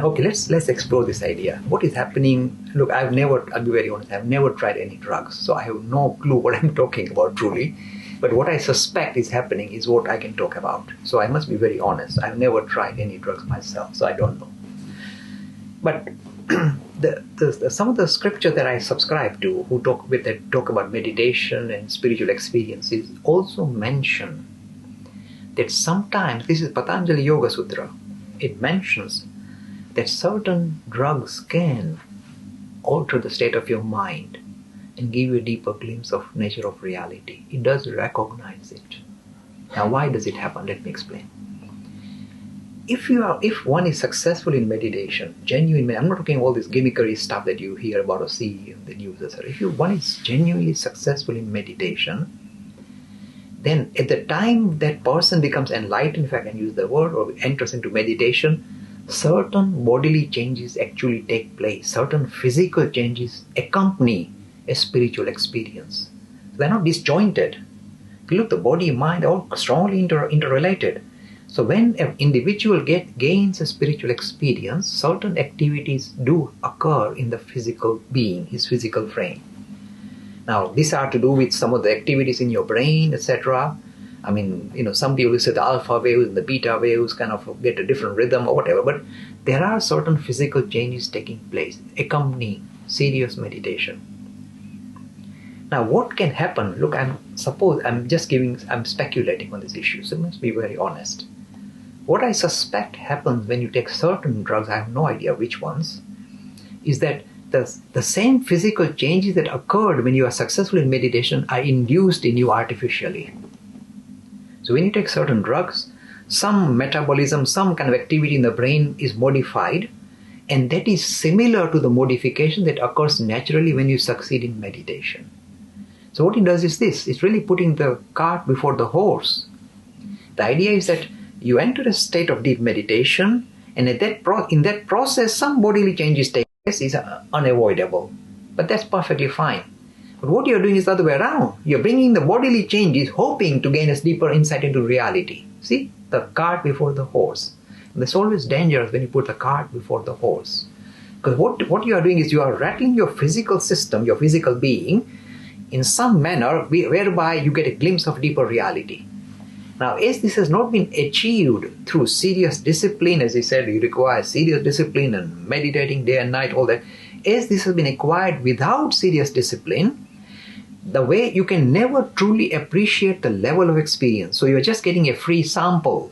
okay, let's explore this idea. What is happening? Look, I'll be very honest, I've never tried any drugs, so I have no clue what I'm talking about truly. But what I suspect is happening is what I can talk about. So I must be very honest. I've never tried any drugs myself, so I don't know. But some of the scriptures that I subscribe to, that talk about meditation and spiritual experiences, also mention that sometimes, this is Patanjali Yoga Sutra, it mentions that certain drugs can alter the state of your mind and give you a deeper glimpse of nature of reality. It does recognize it. Now, why does it happen? Let me explain. If one is successful in meditation, I'm not talking all this gimmickry stuff that you hear about or see that uses. If one is genuinely successful in meditation, then at the time that person becomes enlightened, if I can use the word, or enters into meditation, certain bodily changes actually take place. Certain physical changes accompany a spiritual experience. They're not disjointed. Look, the body, mind, all strongly interrelated. So when an individual gains a spiritual experience, certain activities do occur in the physical being, his physical frame. Now, these are to do with some of the activities in your brain, etc. I mean, some people say the alpha waves and the beta waves kind of get a different rhythm or whatever, but there are certain physical changes taking place, accompanying serious meditation. Now, what can happen? Look, I'm speculating on this issue, so let's be very honest. What I suspect happens when you take certain drugs, I have no idea which ones, is that the same physical changes that occurred when you are successful in meditation are induced in you artificially. So when you take certain drugs, some metabolism, some kind of activity in the brain is modified, and that is similar to the modification that occurs naturally when you succeed in meditation. So what it does is this, it's really putting the cart before the horse. The idea is that you enter a state of deep meditation, and in that process, some bodily changes take place, is unavoidable. But that's perfectly fine. But what you're doing is the other way around. You're bringing the bodily changes, hoping to gain a deeper insight into reality. See? The cart before the horse. And that's always dangerous when you put the cart before the horse. Because what you are doing is you are rattling your physical system, your physical being, in some manner whereby you get a glimpse of deeper reality. Now, as this has not been achieved through serious discipline, as I said, you require serious discipline and meditating day and night, all that. As this has been acquired without serious discipline, the way you can never truly appreciate the level of experience. So you're just getting a free sample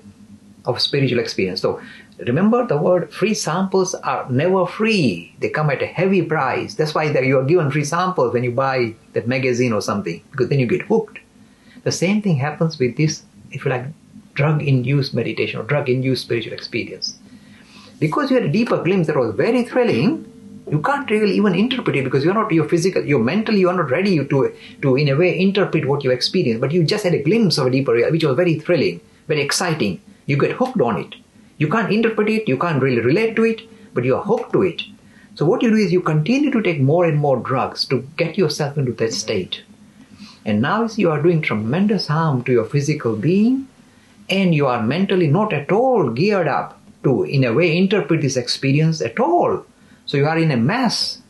of spiritual experience. So remember, the word free samples are never free. They come at a heavy price. That's why you are given free samples when you buy that magazine or something, because then you get hooked. The same thing happens with this, if you like, drug-induced meditation or drug-induced spiritual experience. Because you had a deeper glimpse that was very thrilling, you can't really even interpret it because you're mentally you are not ready to in a way interpret what you experience, but you just had a glimpse of a deeper reality, which was very thrilling, very exciting. You get hooked on it. You can't interpret it, you can't really relate to it, but you are hooked to it. So what you do is you continue to take more and more drugs to get yourself into that state. And now you are doing tremendous harm to your physical being, and you are mentally not at all geared up to, in a way, interpret this experience at all. So you are in a mess.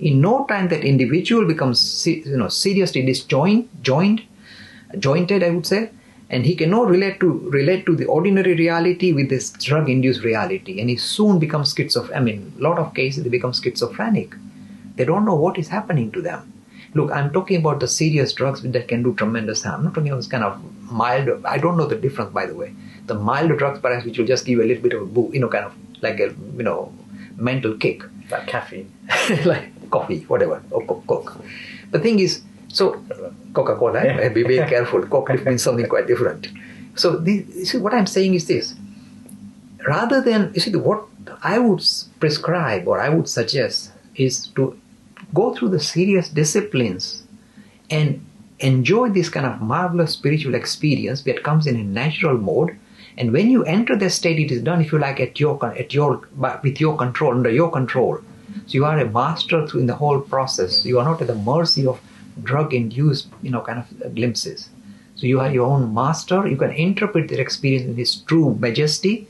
In no time, that individual becomes seriously disjointed, I would say, and he cannot relate to the ordinary reality with this drug-induced reality, and he soon becomes a lot of cases they become schizophrenic. They don't know what is happening to them. Look, I'm talking about the serious drugs that can do tremendous harm. I'm not talking about this kind of mild, I don't know the difference, by the way. The mild drugs, perhaps, which will just give you a little bit of a kind of like a, mental kick. Like caffeine. Like coffee, whatever, or Coke. The thing is, so Coca-Cola, yeah. Be very careful. Coke means something quite different. So what I'm saying is this. Rather than, what I would prescribe or I would suggest is to go through the serious disciplines and enjoy this kind of marvelous spiritual experience that comes in a natural mode. And when you enter the state, it is done, if you like, with your control, under your control. So you are a master in the whole process. You are not at the mercy of drug-induced, kind of glimpses. So you are your own master. You can interpret the experience in its true majesty,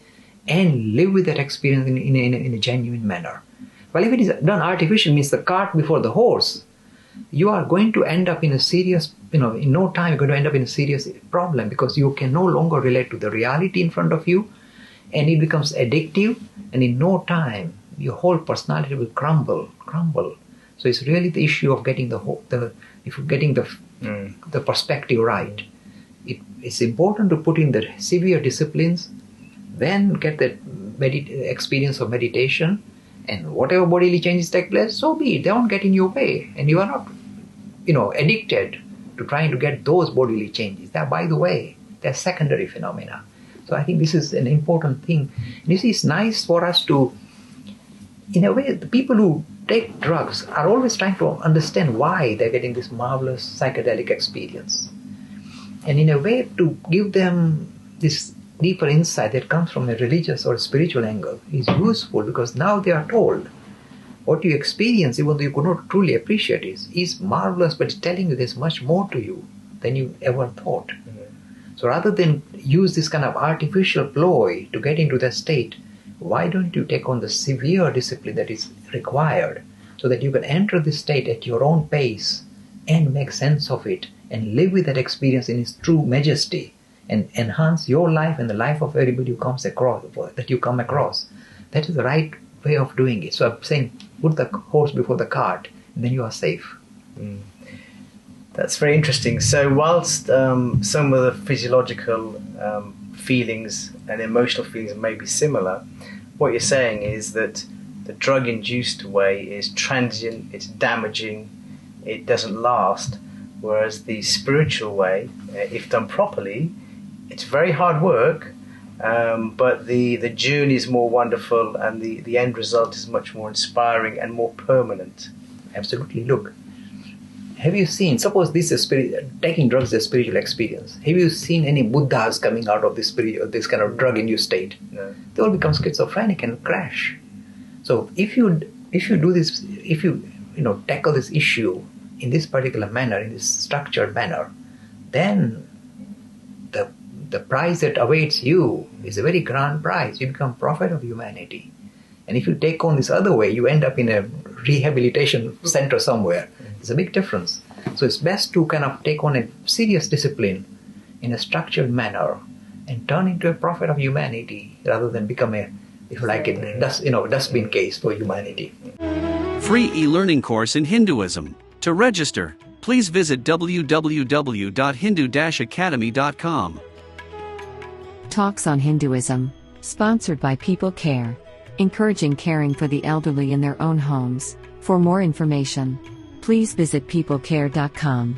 and live with that experience in a genuine manner. Well, if it is done artificially, means the cart before the horse, you are going to end up in a serious, in no time you're going to end up in a serious problem, because you can no longer relate to the reality in front of you, and it becomes addictive, and in no time your whole personality will crumble. So it's really the issue of getting the perspective right. It's important to put in the severe disciplines, then get that experience of meditation, and whatever bodily changes take place, so be it. They won't get in your way, and you are not, addicted to trying to get those bodily changes. That, by the way, they're secondary phenomena. So I think this is an important thing. And you see, it's nice for us to, in a way, the people who take drugs are always trying to understand why they're getting this marvelous psychedelic experience. And in a way, to give them this deeper insight that comes from a religious or spiritual angle is useful, because now they are told what you experience, even though you could not truly appreciate it, is marvelous, but it's telling you there's much more to you than you ever thought. So rather than use this kind of artificial ploy to get into that state, why don't you take on the severe discipline that is required, so that you can enter this state at your own pace and make sense of it and live with that experience in its true majesty, and enhance your life and the life of everybody who comes across, that you come across. That is the right way of doing it. So I'm saying, put the horse before the cart, and then you are safe. That's very interesting. So whilst some of the physiological feelings and emotional feelings may be similar, what you're saying is that the drug-induced way is transient, it's damaging, it doesn't last, whereas the spiritual way, if done properly, it's very hard work, but the journey is more wonderful, and the end result is much more inspiring and more permanent. Absolutely. Look, have you seen, suppose this is taking drugs is a spiritual experience. Have you seen any Buddhas coming out of this kind of drug-induced state? No. They all become schizophrenic and crash. So if you do this, if you tackle this issue in this particular manner, in this structured manner, then the prize that awaits you is a very grand prize. You become prophet of humanity. And if you take on this other way, you end up in a rehabilitation center somewhere. There's a big difference. So it's best to kind of take on a serious discipline in a structured manner and turn into a prophet of humanity, rather than become a, if you like it, dustbin case for humanity. Free e-learning course in Hinduism. To register, please visit www.hindu-academy.com. Talks on Hinduism, sponsored by People Care, encouraging caring for the elderly in their own homes. For more information, please visit peoplecare.com.